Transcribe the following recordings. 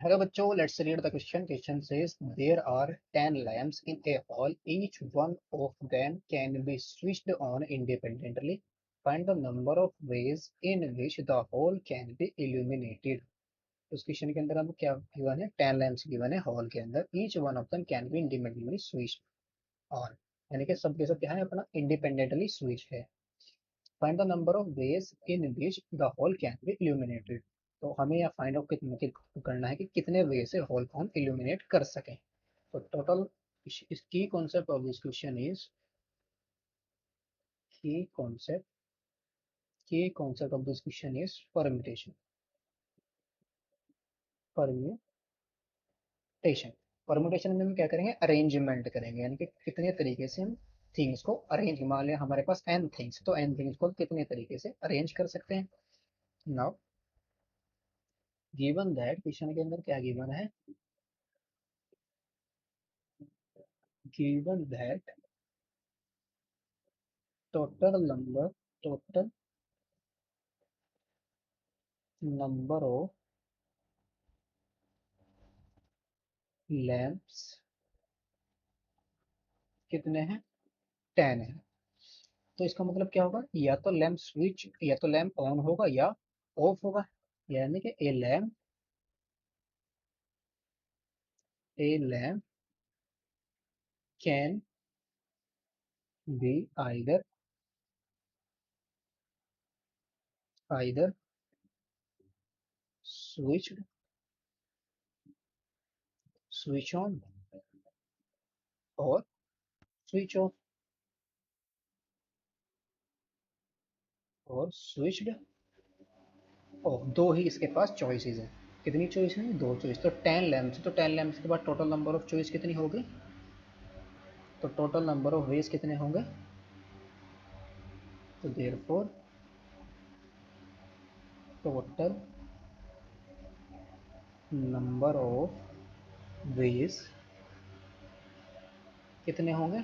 Hello bachcho, let's read the question. Question says there are 10 lamps in a hall. Each one of them can be switched on independently. Find the number of ways in which the hall can be illuminated. उस question के अंदर हमको क्या given है? 10 lamps given है hall के अंदर. Each one of them can be independently switch on. यानी कि सब के सब क्या है अपना इंडिपेंडेंटली स्विच है. Find the number of ways in which the hall can be illuminated. तो हमें यहाँ फाइंड आउट करना है कि कितने वे से हॉल को हम इल्यूमिनेट कर सकें. तो टोटल की concept of this question is key concept of this question is permutation. Permutation permutation में हम क्या करेंगे? अरेंजमेंट करेंगे. यानी कि कितने तरीके से हम थिंग्स को अरेंज. मान लिया हमारे पास एन थिंग्स, तो एन थिंग्स को कितने तरीके से अरेंज कर सकते हैं. नाउ गिवन दैट, क्वेश्चन के अंदर क्या गिवन है? given that total number of lamps कितने हैं? 10 है. तो इसका मतलब क्या होगा? या तो लैंप स्विच, या तो लैंप ऑन होगा या ऑफ होगा. यानी कि ए lamp can be either switch switch on और स्विच ऑफ और स्विच्ड ऑफ. दो ही इसके पास चॉइसेस हैं. कितनी चॉइस है? दो चॉइस. तो 10 लैंप्स, तो 10 लैंप्स के बाद टोटल नंबर ऑफ चॉइस कितनी होगी? तो टोटल नंबर ऑफ वेज कितने होंगे? तो therefore total number of ways कितने होंगे?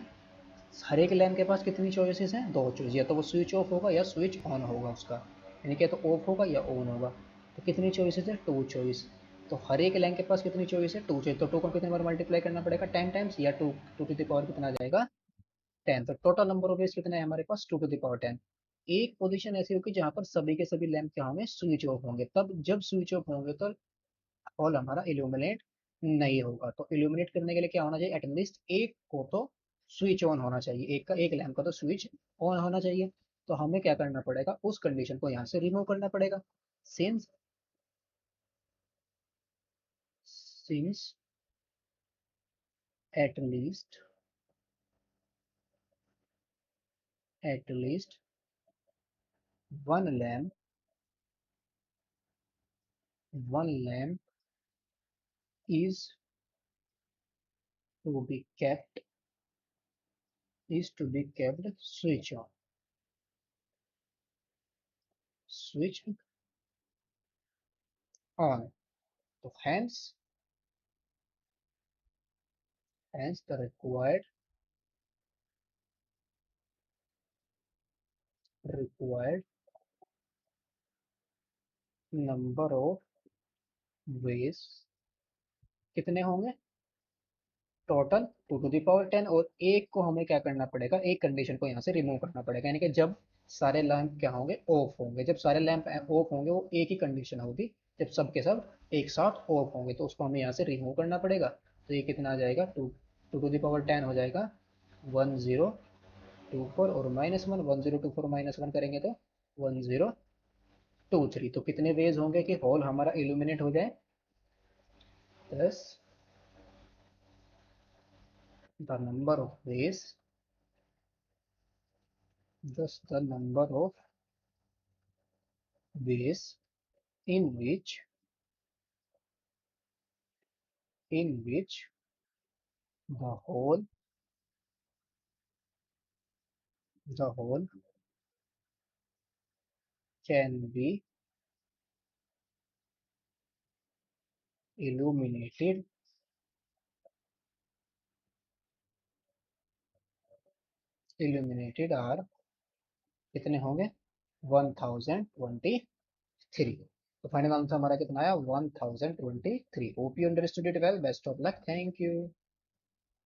हर एक लैम्प के पास कितनी चॉइसेस हैं? दो चॉइस. या तो वो स्विच ऑफ होगा या स्विच ऑन होगा उसका. यानी कि तो ऑफ होगा या ऑन होगा. तो कितनी चॉइसेस है? Two choice. तो हर एक लैम्प के पास कितनी चॉइस है? Two choice. तो टू को कितने बार मल्टीप्लाई करना पड़ेगा? 10 टाइम्स. या two two to the power कितना आ जाएगा? 10. तो टोटल नंबर ऑफ वेज कितना है हमारे पास? 2 to the power 10. एक पोजीशन ऐसी होगी जहां पर सभी के सभी लैंप क्या होंगे? स्विच ऑफ होंगे. तब जब स्विच ऑफ होंगे तो हॉल हमारा इल्यूमिनेट नहीं होगा. तो इल्यूमिनेट करने के लिए क्या होना चाहिए? एटलीस्ट एक को तो स्विच ऑन होना चाहिए. एक लैंप का तो स्विच ऑन होना चाहिए. तो हमें क्या करना पड़ेगा? उस कंडीशन को यहाँ से रिमूव करना पड़ेगा. Since since at least at least one lamp is to be kept switch on. So hence the required number of ways कितने होंगे? Total 2 to the power 10. और एक को हमें क्या करना पड़ेगा? एक कंडीशन को यहाँ से रिमूव करना पड़ेगा. यानी कि जब सारे लैंप क्या होंगे? ऑफ होंगे. जब सारे लैंप ऑफ होंगे वो एक ही कंडीशन होगी. जब सब के सब एक साथ ऑफ होंगे तो उसको हमें यहाँ से रिमूव करना पड़ेगा. तो ये कितना आ जाएगा? टू टू टू दावर 10 हो जाएगा 1024. और -1, 1024 -1 करेंगे तो 1023. तो कितने वेज होंगे कि हॉल हमारा इल्यूमिनेट हो जाए? 10. The number of ways 10 the number of ways in which the whole can be illuminated are कितने होंगे? 1023. तो फाइनल आंसर हमारा कितना आया 1023। Hope you understood it well, best of luck, thank you.